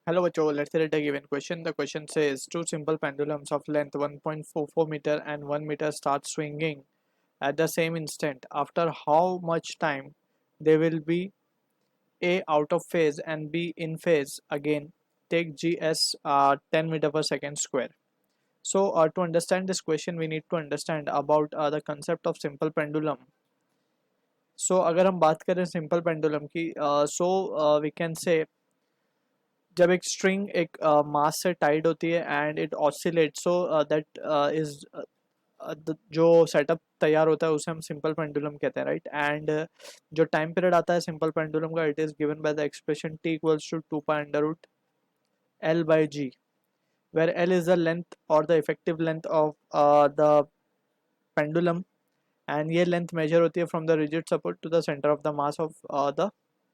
Hello, Bacho. Let's read a given question. The question says two simple pendulums of length 1.44 meter and 1 meter start swinging at the same instant. After how much time they will be A out of phase and B in phase again? Take G as 10 meter per second square. So, to understand this question, we need to understand about the concept of simple pendulum. So, अगर हम बात करें simple pendulum की, we can say जब एक string एक मास से tied होती है and it oscillate so that is जो सेटअप तैयार होता है उसे हम सिंपल पेंडुलम कहते हैं राइट एंड जो टाइम पीरियड आता है सिंपल पेंडुलम का it is given by the expression T equals to 2 pi under root L by g where L is the length और the effective length of the pendulum and ये length measure होती है from the rigid support to the centre of the mass of the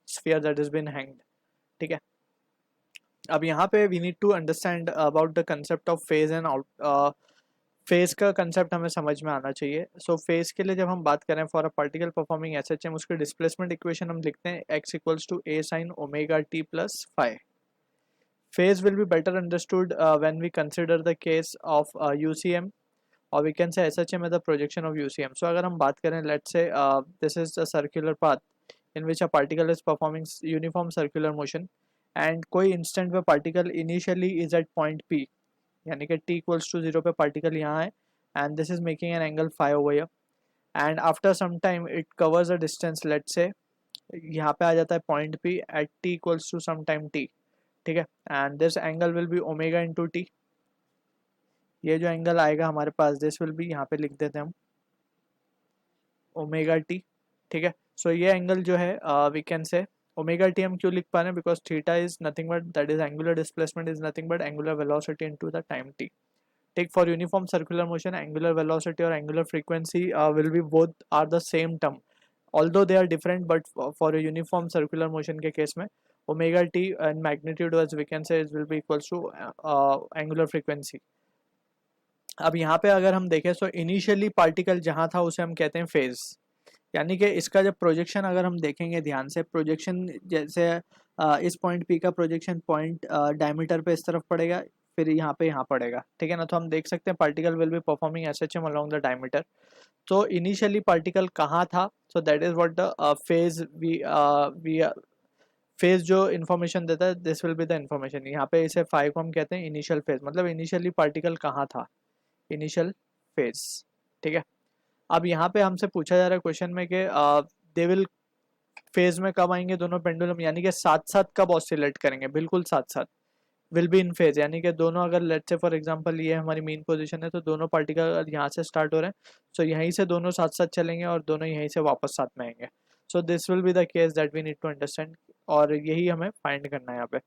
sphere that is been hanged. ठीक है, अब यहाँ पे we need to understand about the concept of phase and out. Phase का concept हमें समझ में आना चाहिए. सो फेज के लिए जब हम बात करें for a particle performing SHM उसके डिस्प्लेसमेंट इक्वेशन हम लिखते हैं x equals to a sin omega t plus phi. Phase will be better understood when we consider the case of UCM or we can say SHM as the projection of UCM. So अगर हम बात करें let's say this is a circular path in which a particle is performing uniform circular motion and कोई instant पे particle initially is at point P यानी कि t equals to 0 पे particle यहाँ है and this is making an angle phi over here and after some time it covers a distance let's say यहाँ पे आ जाता है point P at t equals to some time t. ठीक है, and this angle will be omega into T. ये जो angle आएगा हमारे पास दिस विल बी यहाँ पे लिख देते हैं हम ओमेगा टी. ठीक है, सो ये एंगल जो है we can say omega T हम क्यों लिख पा रहे हैं because theta is nothing but that is angular displacement is nothing but angular velocity into the time T. Take for uniform circular motion angular velocity और angular frequency will be both are the same term although they are different but for a uniform circular motion के case में omega t and magnitude as we can say it will be equals to angular frequency. अब यहाँ पे अगर हम देखें so initially particle जहाँ था उसे हम कहते हैं फेज यानी कि इसका जब प्रोजेक्शन अगर हम देखेंगे ध्यान से प्रोजेक्शन जैसे इस पॉइंट पी का प्रोजेक्शन पॉइंट डायमीटर पे इस तरफ पड़ेगा फिर यहाँ पड़ेगा. ठीक है ना, तो हम देख सकते हैं particle will be performing SHM along the diameter. तो इनिशियली पार्टिकल कहाँ था सो that is what the phase V phase जो इन्फॉर्मेशन देता है this will be the information. यहाँ पे इसे 5 को हम कहते हैं इनिशियल फेज मतलब इनिशियली पार्टिकल कहाँ था इनिशियल फेज. ठीक है, अब यहाँ पे हमसे पूछा जा रहा है क्वेश्चन में कि दे विल फेज में कब आएंगे दोनों पेंडुलम यानी कि साथ साथ कब ऑसिलेट करेंगे बिल्कुल साथ साथ. विल बी इन फेज यानी कि दोनों अगर लेट्स से फॉर एग्जांपल ये हमारी मेन पोजीशन है तो दोनों पार्टिकल अगर यहाँ से स्टार्ट हो रहे हैं सो यहीं से दोनों साथ साथ चलेंगे और दोनों यहीं से वापस साथ में आएंगे. So this will be the case that we need to understand और यही हमें फाइंड करना है यहाँ पे.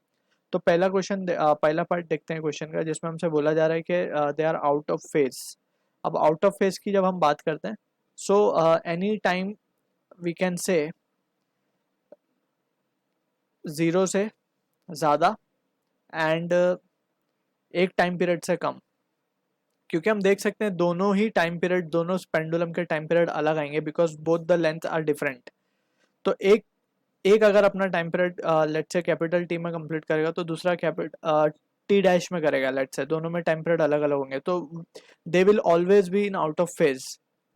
तो पहला क्वेश्चन पहला पार्ट देखते हैं क्वेश्चन का जिसमें हमसे बोला जा रहा है कि they are out of phase. अब आउट ऑफ फेज की जब हम बात करते हैं so any time we can say 0 से ज़्यादा एंड एक टाइम पीरियड से कम क्योंकि हम देख सकते हैं दोनों ही टाइम पीरियड दोनों पेंडुलम के टाइम पीरियड अलग आएंगे because both the length are different. तो एक एक अगर अपना time period let's say capital T में कंप्लीट करेगा तो दूसरा कैपिटल टी डैश में करेगा लेट्स से दोनों में टाइम पीरियड अलग अलग होंगे तो they will always be in out of phase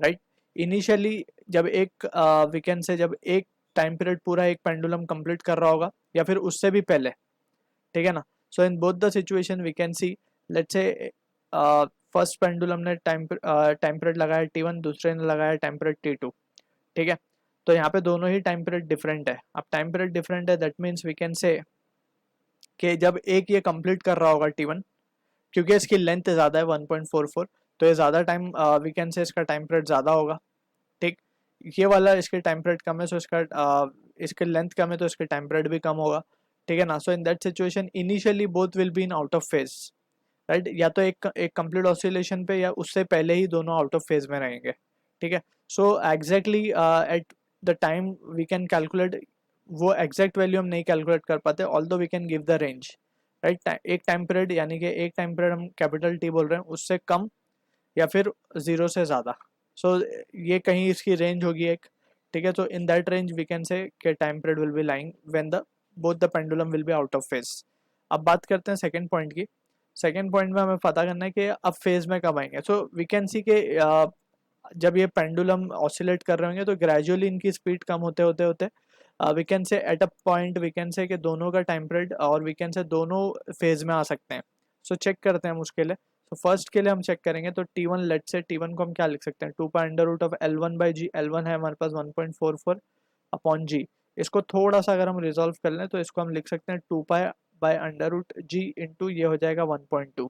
right. Initially जब एक वी कैन से जब एक टाइम पीरियड पूरा एक पेंडुलम कंप्लीट कर रहा होगा या फिर उससे भी पहले. ठीक है ना, so in both the situation we can see let's say first pendulum ने टाइम पीरियड लगाया T1 दूसरे ने लगाया टाइम पीरियड T2. ठीक है, तो यहाँ पे दोनों ही टाइम पीरियड डिफरेंट है. अब टाइम पीरियड डिफरेंट है that means we can say कि जब एक ये कंप्लीट कर रहा होगा T1 क्योंकि इसकी लेंथ ज़्यादा है 1.44 तो ये ज़्यादा टाइम वी कैन से इसका टाइम पीरियड ज़्यादा होगा. ठीक, ये वाला इसके टाइम पीरियड कम है सो इसका इसके लेंथ कम है तो इसके टाइम पीरियड भी कम होगा. ठीक है ना, so in that situation initially both will be in out of phase right. या तो एक कंप्लीट ऑसिलेशन पे या उससे पहले ही दोनों आउट ऑफ फेज में रहेंगे. ठीक है, so exactly at the time we can calculate वो एग्जैक्ट वैल्यू हम नहीं कैलकुलेट कर पाते although we can give the range right. एक टाइम पीरियड यानी कि एक टाइम पीरियड हम कैपिटल टी बोल रहे हैं उससे कम या फिर 0 से ज़्यादा. सो ये कहीं इसकी रेंज होगी एक. ठीक है, तो in that range we can say time period will be lying when the both the pendulum will be out of phase. अब बात करते हैं सेकंड पॉइंट की। सेकंड पॉइंट में हमें पता करना है कि अब फेज में कब आएंगे। सो वी कैन सी के जब ये पेंडुलम ऑसिलेट कर रहे होंगे तो ग्रेजुअली इनकी स्पीड कम होते होते होते we can say at a point we can say कि दोनों का टाइम पीरियड और वी कैन से दोनों फेज में आ सकते हैं। सो चेक करते हैं हम उसके लिए। तो फर्स्ट के लिए हम चेक करेंगे तो T1, लेट से T1 को हम क्या लिख सकते हैं, 2 pi under root of L1/G। L1 है हमारे पास 1.44 अपॉन G। इसको थोड़ा सा अगर हम रिजॉल्व कर लें तो इसको हम लिख सकते हैं 2 pi by under root G into ये हो जाएगा 1.2।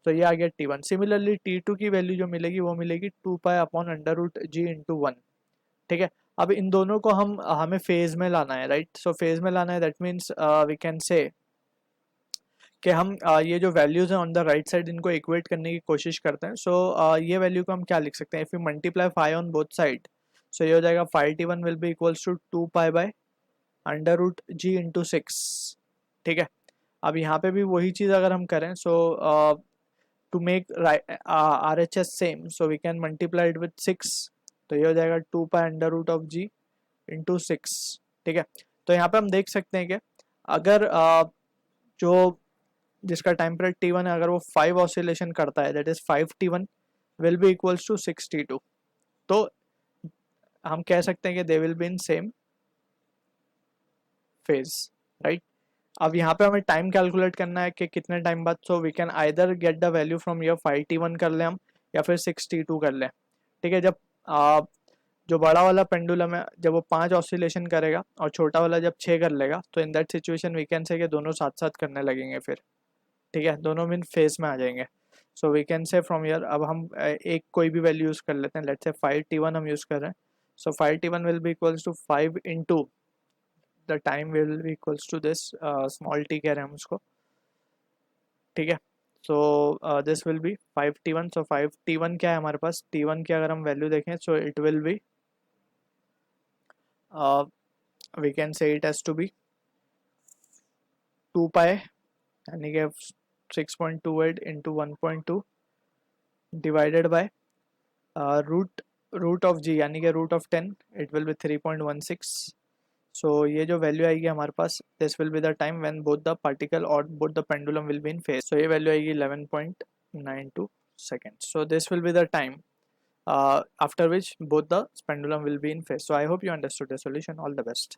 तो ये आ गया T1। सिमिलरली T2 की वैल्यू जो मिलेगी वो मिलेगी 2 pi upon under root G into 1। ठीक है, अब इन दोनों को हमें फेज में लाना है, राइट। सो फेज में लाना है, that means we can say कि हम ये जो वैल्यूज हैं ऑन द राइट साइड इनको इक्वेट करने की कोशिश करते हैं। सो ये वैल्यू को हम क्या लिख सकते हैं, if you multiply 5 on both side, so ये हो जाएगा 5T1 will be equals to 2 pi by under root G into 6। ठीक है, अब यहाँ पे भी वही चीज़ अगर हम करें, so to make RHS same, so we can multiply it with 6। तो ये हो जाएगा 2 pi under root of G into 6। ठीक है, तो यहाँ पे हम देख सकते हैं कि अगर जो जिसका टाइम पीरियड T1 है अगर वो 5 ऑसिलेशन करता है, that is 5T1 will be equals to 6T2। तो हम कह सकते हैं कि they will be in same phase, right. अब यहाँ पे हमें टाइम कैलकुलेट करना है कि कितने टाइम बाद। So we can either get the value from your 5T1 कर लें हम, या फिर 6T2 कर लें। ठीक है, जब जो बड़ा वाला पेंडुलम है जब वो 5 ऑसिलेशन करेगा और छोटा वाला जब 6 कर लेगा, तो in that situation we can say कि दोनों साथ साथ करने लगेंगे फिर। ठीक है, दोनों मीन फेज में आ जाएंगे। So we can say from year, अब हम एक कोई भी वैल्यू यूज कर लेते हैं, लेट्स से 5T1 हम यूज कर रहे हैं। So 5T1 will be equals to 5 into the time will be equals to this small T कह रहे हैं हम उसको। ठीक है, so this will be 5T1। So 5T1 क्या है हमारे पास, T1 की अगर हम वैल्यू देखें, so it will be we can say it has to be 2 pi यानी कि 6.28 into 1.2 divided by root of G यानी कि root of 10, it will be 3.16। So ये जो वैल्यू आएगी हमारे पास, this will be the time when both the particle और both the pendulum will be in phase. So ये वैल्यू आएगी 11.92 seconds। So this will be the time after which both the pendulum will be in phase. So I hope you understood the solution. All the best.